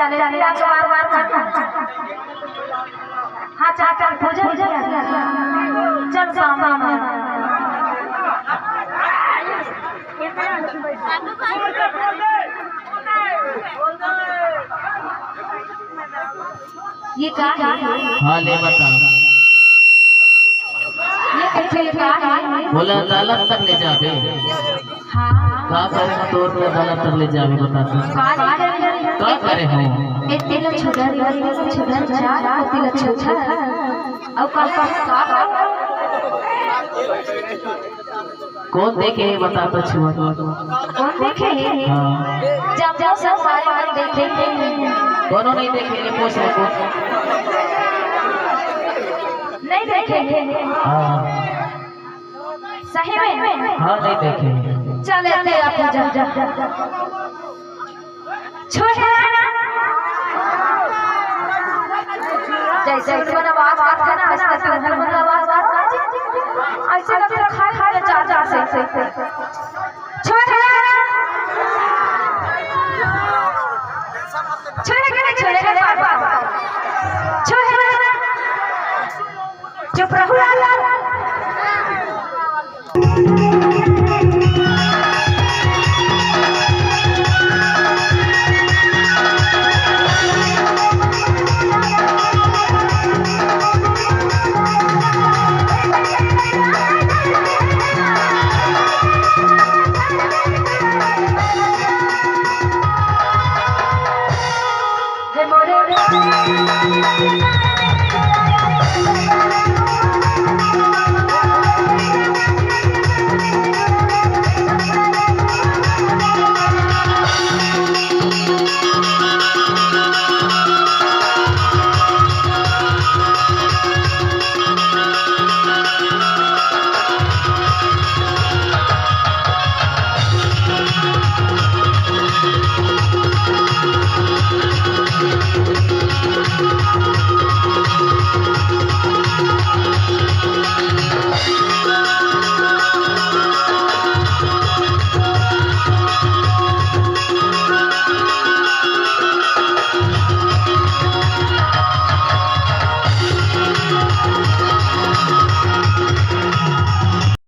चले आप बार करना। हाँ चल चल पूजा चल सामने ये क्या है? हाँ ले बता। ये कैसे क्या है? बोला अदालत तक ले जाबे। हाँ का करे तो अदालत तक ले जाबे बता तू। का करे हो? ए तेल छुड़र जा तेल छुड़र और का कौन देखे बता तो छुआ। कौन देखे? हाँ जब जब सब सारे देखे दोनों नहीं देखे ये पूछ ले को। नहीं देखे। हाँ सही में? हाँ नहीं देखे। चले तेरा पूजा छोड़ जैसे मन आवाज करता ना ऐसे हर मन आवाज करता ऐसे करके खा खा के चार चार से छोड़ छोड़ेगा बाबा छोड़ चुप रहो